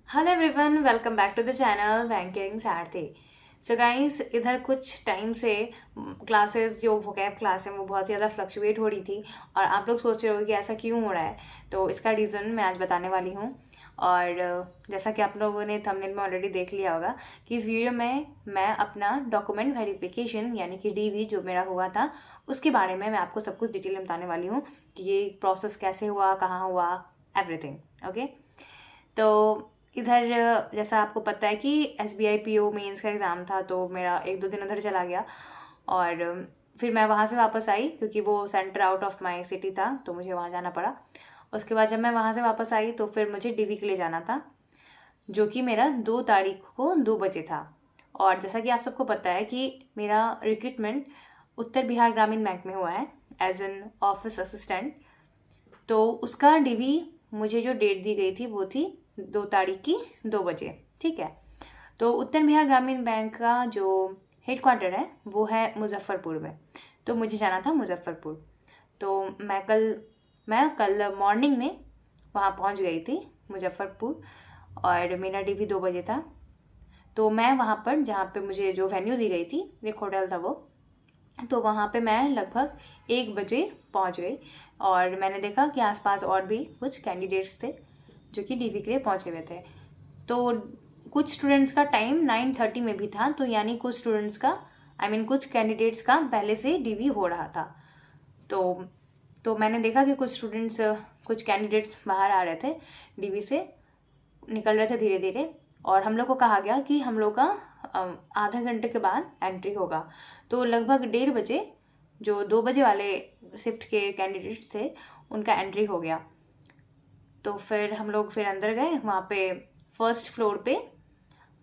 Hello everyone, welcome back to the channel banking Sarathi. So guys, इधर कुछ time से classes जो वोकैब क्लास है वो बहुत ज़्यादा फ्लक्चुएट हो रही थी। और आप लोग सोच रहे हो कि ऐसा क्यों हो रहा है, तो इसका रीज़न मैं आज बताने वाली हूँ। और जैसा कि आप लोगों ने थंबनेल में ऑलरेडी देख लिया होगा कि इस वीडियो में मैं अपना डॉक्यूमेंट वेरिफिकेशन यानी कि डीवी जो मेरा हुआ था उसके बारे में मैं आपको सब कुछ डिटेल में बताने वाली हूँ कि ये प्रोसेस कैसे हुआ, कहाँ हुआ, एवरीथिंग। ओके। तो इधर जैसा आपको पता है कि SBI PO मेंस का एग्ज़ाम था, तो मेरा एक दो दिन उधर चला गया। और फिर मैं वहाँ से वापस आई क्योंकि वो centre out of my city था, तो मुझे वहाँ जाना पड़ा। उसके बाद जब मैं वहाँ से वापस आई तो फिर मुझे डीवी के लिए जाना था, जो कि मेरा 2 तारीख को 2 बजे था। और जैसा कि आप सबको पता है कि मेरा रिक्रूटमेंट उत्तर बिहार ग्रामीण बैंक में हुआ है एज एन ऑफिस असिस्टेंट। तो उसका डीवी मुझे जो डेट दी गई थी वो थी 2 तारीख की 2 बजे। ठीक है। तो उत्तर बिहार ग्रामीण बैंक का जो हेडक्वार्टर है वो है मुजफ्फरपुर में, तो मुझे जाना था मुजफ्फरपुर। तो मैं कल मॉर्निंग में वहाँ पहुँच गई थी मुजफ्फरपुर, और मेरा डीवी 2 बजे था। तो मैं वहाँ पर जहाँ पे मुझे जो वेन्यू दी गई थी, एक होटल था वो, तो वहाँ पे मैं लगभग 1 बजे पहुँच गई। और मैंने देखा कि आसपास और भी कुछ कैंडिडेट्स थे जो कि डीवी के लिए पहुँचे हुए थे। तो कुछ स्टूडेंट्स का टाइम 9:30 में भी था, तो यानी कुछ स्टूडेंट्स का कुछ कैंडिडेट्स का पहले से डीवी हो रहा था। तो तो मैंने देखा कि कुछ कैंडिडेट्स बाहर आ रहे थे, डीवी से निकल रहे थे धीरे धीरे। और हम लोग को कहा गया कि हम लोग का आधा घंटे के बाद एंट्री होगा। तो लगभग 1:30 बजे जो 2 बजे वाले शिफ्ट के कैंडिडेट्स थे उनका एंट्री हो गया। तो फिर हम लोग फिर अंदर गए। वहाँ पे फर्स्ट फ्लोर पे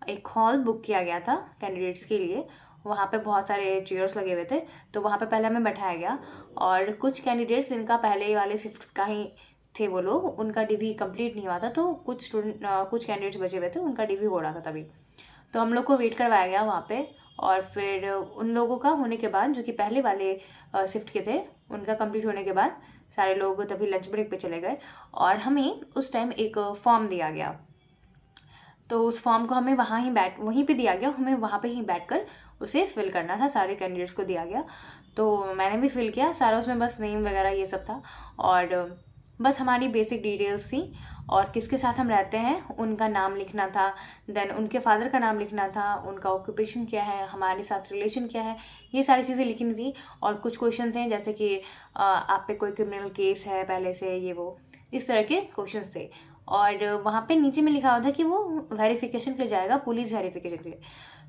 एक हॉल बुक किया गया था कैंडिडेट्स के लिए। वहाँ पे बहुत सारे चेयर्स लगे हुए थे, तो वहाँ पे पहले हमें बैठाया गया। और कुछ कैंडिडेट्स जिनका पहले वाले शिफ्ट का ही थे वो लोग, उनका डीवी कंप्लीट नहीं हुआ था, तो कुछ कैंडिडेट्स बचे हुए थे, उनका डीवी हो रहा था तभी। तो हम लोग को वेट करवाया गया वहाँ पे। और फिर उन लोगों का होने के बाद, जो कि पहले वाले शिफ्ट के थे, उनका कंप्लीट होने के बाद सारे लोग तभी लंच ब्रेक पे चले गए। और हमें उस टाइम एक फॉर्म दिया गया। तो उस फॉर्म को हमें वहीं पे दिया गया, हमें वहाँ पे ही बैठकर उसे फिल करना था, सारे कैंडिडेट्स को दिया गया। तो मैंने भी फिल किया सारा, उसमें बस नेम वगैरह ये सब था। और बस हमारी बेसिक डिटेल्स थी, और किसके साथ हम रहते हैं उनका नाम लिखना था। देन उनके फादर का नाम लिखना था, उनका ऑक्यूपेशन क्या है, हमारे साथ रिलेशन क्या है, ये सारी चीज़ें लिखनी थी। और कुछ क्वेश्चन थे जैसे कि आप पे कोई क्रिमिनल केस है पहले से, ये वो इस तरह के क्वेश्चंस थे। और वहाँ पे नीचे में लिखा हुआ था कि वो वेरिफिकेशन के लिए जाएगा, पुलिस वेरिफिकेशन के लिए।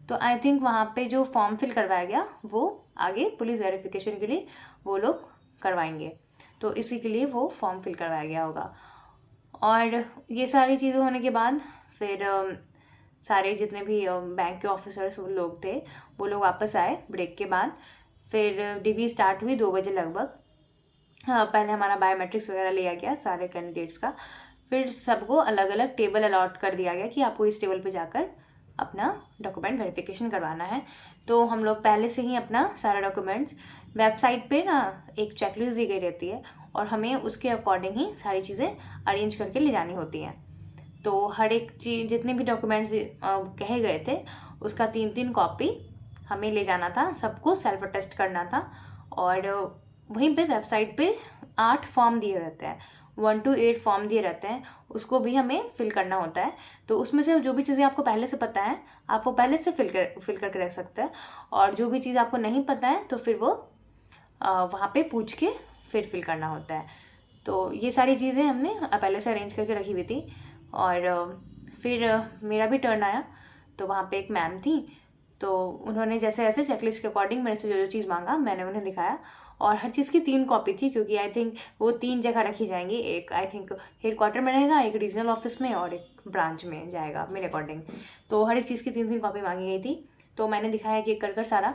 तो आई थिंक वहाँ पे जो फॉर्म फिल करवाया गया वो आगे पुलिस वेरिफिकेशन के लिए वो लोग करवाएंगे, तो इसी के लिए वो फॉर्म फिल करवाया गया होगा। और ये सारी चीज़ें होने के बाद फिर सारे जितने भी बैंक के ऑफिसर्स वो लोग थे, वो लोग वापस आए ब्रेक के बाद। फिर डीवी स्टार्ट हुई 2 बजे लगभग। हाँ, पहले हमारा बायोमेट्रिक्स वगैरह लिया गया सारे कैंडिडेट्स का। फिर सबको अलग अलग टेबल अलॉट कर दिया गया कि आपको इस टेबल पे जाकर अपना डॉक्यूमेंट वेरिफिकेशन करवाना है। तो हम लोग पहले से ही अपना सारा डॉक्यूमेंट्स, वेबसाइट पे ना एक चेकलिस्ट दी गई रहती है, और हमें उसके अकॉर्डिंग ही सारी चीज़ें अरेंज करके ले जानी होती हैं। तो हर एक चीज़, जितने भी डॉक्यूमेंट्स कहे गए थे, उसका 3-3 कॉपी हमें ले जाना था, सबको सेल्फ अटेस्ट करना था। और वहीं पे वेबसाइट पे 8 फॉर्म दिए रहते हैं, 1 to 8 फॉर्म दिए रहते हैं, उसको भी हमें फिल करना होता है। तो उसमें से जो भी चीज़ें आपको पहले से पता है आप वो पहले से फिल करके रख सकते हैं। और जो भी चीज़ आपको नहीं पता है तो फिर वो वहाँ पे पूछ के फिर फिल करना होता है। तो ये सारी चीज़ें हमने पहले से अरेंज करके रखी हुई थी। और फिर मेरा भी टर्न आया, तो वहाँ पे एक मैम थी। तो उन्होंने जैसे जैसे चेकलिस्ट के अकॉर्डिंग मेरे से जो जो चीज़ मांगा मैंने उन्हें दिखाया। और हर चीज़ की 3 कॉपी थी, क्योंकि आई थिंक वो 3 जगह रखी जाएंगी, एक आई थिंक हेडक्वार्टर में रहेगा, एक रीजनल ऑफिस में, और एक ब्रांच में जाएगा मेरे अकॉर्डिंग। तो हर एक चीज़ की 3-3 कॉपी मांगी गई थी। तो मैंने दिखाया कि कर कर सारा।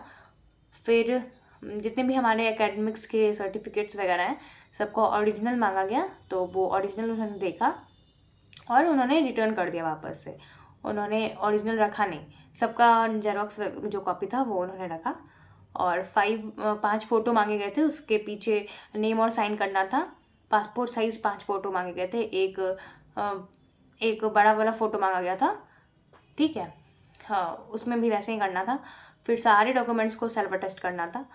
फिर जितने भी हमारे एकेडमिक्स के सर्टिफिकेट्स वगैरह हैं सबको ओरिजिनल मांगा गया, तो वो ओरिजिनल उन्होंने देखा और उन्होंने रिटर्न कर दिया वापस से। उन्होंने ओरिजिनल रखा नहीं, सबका जेरोक्स जो कॉपी था वो उन्होंने रखा। और 5 फ़ोटो मांगे गए थे, उसके पीछे नेम और साइन करना था। पासपोर्ट साइज़ 5 फ़ोटो मांगे गए थे। एक बड़ा वाला फ़ोटो मांगा गया था, ठीक है। हाँ, उसमें भी वैसे ही करना था। फिर सारे डॉक्यूमेंट्स को सेल्फ अटेस्ट करना था।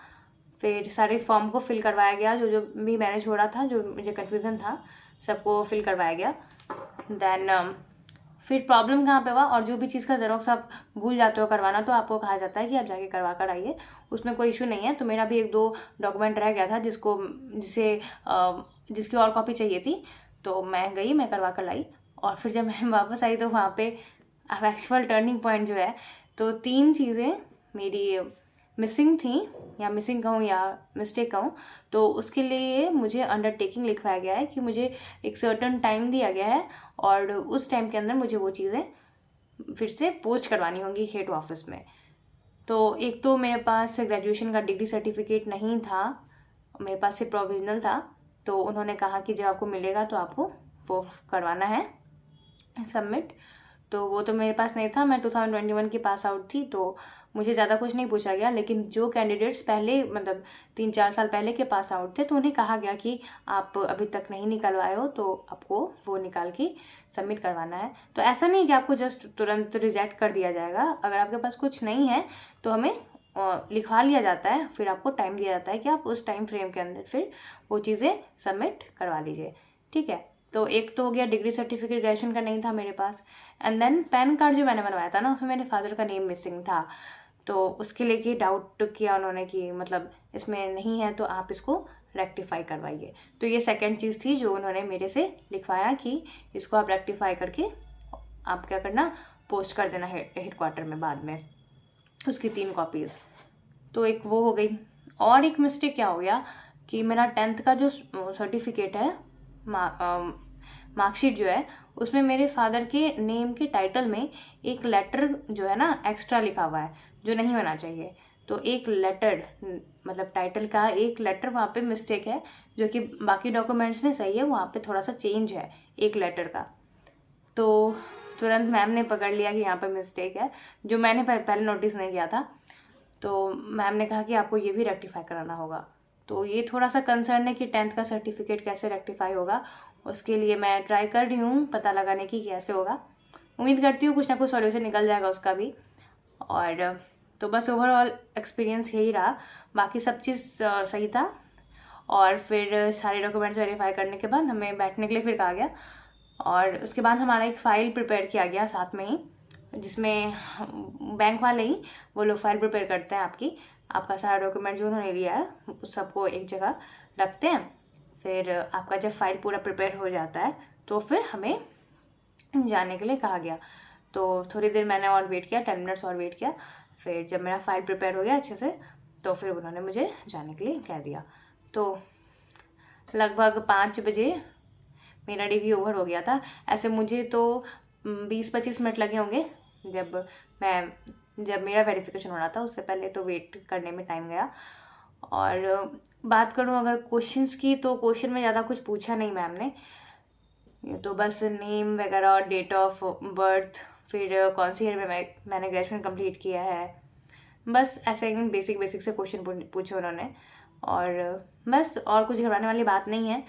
फिर सारे फॉर्म को फिल करवाया गया, जो जो भी मैनेज हो रहा था, जो मुझे कन्फ्यूज़न था, सबको फिल करवाया गया। देन फिर प्रॉब्लम कहाँ पे हुआ, और जो भी चीज़ का ज़ेरॉक्स आप भूल जाते हो करवाना, तो आपको कहा जाता है कि आप जाके करवा कर आइए, उसमें कोई इशू नहीं है। तो मेरा भी 1-2 डॉक्यूमेंट रह गया था जिसकी और कॉपी चाहिए थी, तो मैं गई, मैं करवा कर लाई। और फिर जब मैं वापस आई तो वहाँ पे अब एक्चुअल टर्निंग पॉइंट जो है, तो 3 चीज़ें मेरी मिसिंग थी, या मिसिंग कहूँ या मिस्टेक कहूँ, तो उसके लिए मुझे अंडरटेकिंग लिखवाया गया है कि मुझे एक सर्टेन टाइम दिया गया है, और उस टाइम के अंदर मुझे वो चीज़ें फिर से पोस्ट करवानी होंगी हेड ऑफिस में। तो एक तो मेरे पास ग्रेजुएशन का डिग्री सर्टिफिकेट नहीं था, मेरे पास सिर्फ प्रोविजनल था। तो उन्होंने कहा कि जब आपको मिलेगा तो आपको वो करवाना है सबमिट। तो वो तो मेरे पास नहीं था, मैं 2021 की पास आउट थी, तो मुझे ज़्यादा कुछ नहीं पूछा गया। लेकिन जो कैंडिडेट्स पहले, मतलब 3-4 साल पहले के पास आउट थे, तो उन्हें कहा गया कि आप अभी तक नहीं निकलवाए हो, तो आपको वो निकाल के सबमिट करवाना है। तो ऐसा नहीं कि आपको जस्ट तुरंत रिजेक्ट कर दिया जाएगा। अगर आपके पास कुछ नहीं है तो हमें लिखवा लिया जाता है, फिर आपको टाइम दिया जाता है कि आप उस टाइम फ्रेम के अंदर फिर वो चीज़ें सबमिट करवा लीजिए, ठीक है। तो एक तो हो गया डिग्री सर्टिफिकेट, ग्रेजुएशन का नहीं था मेरे पास। एंड देन पैन कार्ड जो मैंने बनवाया था ना, उसमें मेरे फादर का नेम मिसिंग था, तो उसके लेके डाउट किया उन्होंने कि मतलब इसमें नहीं है, तो आप इसको रेक्टिफाई करवाइए। तो ये सेकंड चीज़ थी जो उन्होंने मेरे से लिखवाया कि इसको आप रेक्टिफाई करके आप क्या करना, पोस्ट कर देना हेडक्वार्टर में बाद में, उसकी 3 कॉपीज़। तो एक वो हो गई। और एक मिस्टेक क्या हो गया कि मेरा 10th का जो सर्टिफिकेट है, मार्कशीट जो है, उसमें मेरे फादर के नेम के टाइटल में एक लेटर जो है ना एक्स्ट्रा लिखा हुआ है, जो नहीं होना चाहिए। तो एक लेटर, मतलब टाइटल का एक लेटर वहाँ पे मिस्टेक है, जो कि बाकी डॉक्यूमेंट्स में सही है, वहाँ पे थोड़ा सा चेंज है एक लेटर का। तो तुरंत मैम ने पकड़ लिया कि यहाँ पे मिस्टेक है, जो मैंने पहले नोटिस नहीं किया था। तो मैम ने कहा कि आपको ये भी रेक्टिफाई कराना होगा। तो ये थोड़ा सा कंसर्न है कि 10th का सर्टिफिकेट कैसे रेक्टिफाई होगा। उसके लिए मैं ट्राई कर रही हूँ पता लगाने की कैसे होगा। उम्मीद करती हूँ कुछ ना कुछ सॉल्यूशन निकल जाएगा उसका भी। और तो बस ओवरऑल एक्सपीरियंस यही रहा, बाकी सब चीज़ सही था। और फिर सारे डॉक्यूमेंट्स वेरीफाई करने के बाद हमें बैठने के लिए फिर कहा गया, और उसके बाद हमारा एक फ़ाइल प्रिपेयर किया गया साथ में ही, जिसमें बैंक वाले ही वो लोग फ़ाइल प्रिपेयर करते हैं आपका सारा डॉक्यूमेंट जो उन्होंने लिया है उस सबको एक जगह रखते हैं। फिर आपका जब फाइल पूरा प्रिपेयर हो जाता है तो फिर हमें जाने के लिए कहा गया। तो थोड़ी देर मैंने और वेट किया, 10 मिनट्स और वेट किया। फिर जब मेरा फाइल प्रिपेयर हो गया अच्छे से, तो फिर उन्होंने मुझे जाने के लिए कह दिया। तो लगभग 5 बजे मेरा डी ओवर हो गया था। ऐसे मुझे तो 20-25 मिनट लगे होंगे, जब मेरा वेरिफिकेशन हो रहा था, उससे पहले तो वेट करने में टाइम गया। और बात करूँ अगर क्वेश्चंस की, तो क्वेश्चन में ज़्यादा कुछ पूछा नहीं मैम ने, तो बस नेम वगैरह और डेट ऑफ बर्थ, फिर कौन सी ईयर में मैंने ग्रेजुएशन कंप्लीट किया है, बस ऐसे ही बेसिक से क्वेश्चन पूछे उन्होंने। और बस, और कुछ घबराने वाली बात नहीं है।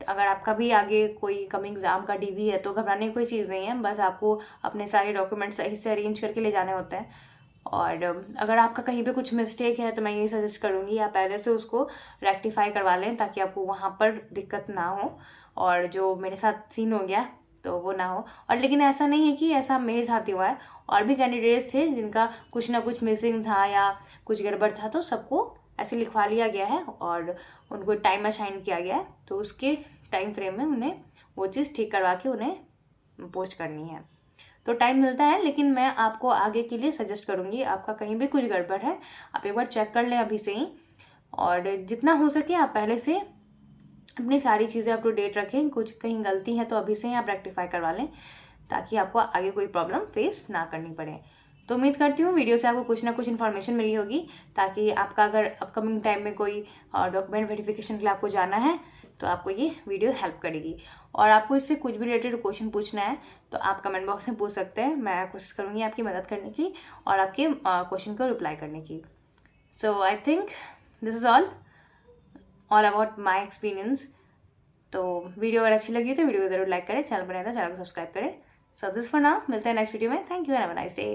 अगर आपका भी आगे कोई कमिंग एग्ज़ाम का डीवी है तो घबराने की कोई चीज़ नहीं है, बस आपको अपने सारे डॉक्यूमेंट्स सही से अरेंज करके ले जाने होते हैं। और अगर आपका कहीं पे कुछ मिस्टेक है तो मैं ये सजेस्ट करूँगी आप पहले से उसको रेक्टिफाई करवा लें, ताकि आपको वहाँ पर दिक्कत ना हो, और जो मेरे साथ सीन हो गया तो वो ना हो। और लेकिन ऐसा नहीं है कि ऐसा मेरे साथ ही हुआ है, और भी कैंडिडेट्स थे जिनका कुछ ना कुछ मिसिंग था या कुछ गड़बड़ था, तो सबको ऐसे लिखवा लिया गया है और उनको टाइम असाइन किया गया है। तो उसके टाइम फ्रेम में उन्हें वो चीज़ ठीक करवा के उन्हें पोस्ट करनी है। तो टाइम मिलता है, लेकिन मैं आपको आगे के लिए सजेस्ट करूँगी, आपका कहीं भी कुछ गड़बड़ है आप एक बार चेक कर लें अभी से ही, और जितना हो सके आप पहले से अपनी सारी चीज़ें अप टू डेट रखें। कुछ कहीं गलती है तो अभी से ही आप रेक्टिफाई करवा लें, ताकि आपको आगे कोई प्रॉब्लम फेस ना करनी पड़े। तो उम्मीद करती हूँ वीडियो से आपको कुछ ना कुछ इन्फॉर्मेशन मिली होगी, ताकि आपका अगर अपकमिंग टाइम में कोई डॉक्यूमेंट वेरिफिकेशन के लिए आपको जाना है तो आपको ये वीडियो हेल्प करेगी। और आपको इससे कुछ भी रिलेटेड क्वेश्चन पूछना है तो आप कमेंट बॉक्स में पूछ सकते हैं, मैं कोशिश करूँगी आपकी मदद करने की और आपके क्वेश्चन को रिप्लाई करने की। So I think this is all about my experience. तो वीडियो अगर अच्छी लगी तो वीडियो को ज़रूर लाइक करें, चैनल पर नए तो चैनल को सब्सक्राइब करें। सो दिस फॉर नाउ, मिलते हैं नेक्स्ट वीडियो में। Thank you and have a nice day.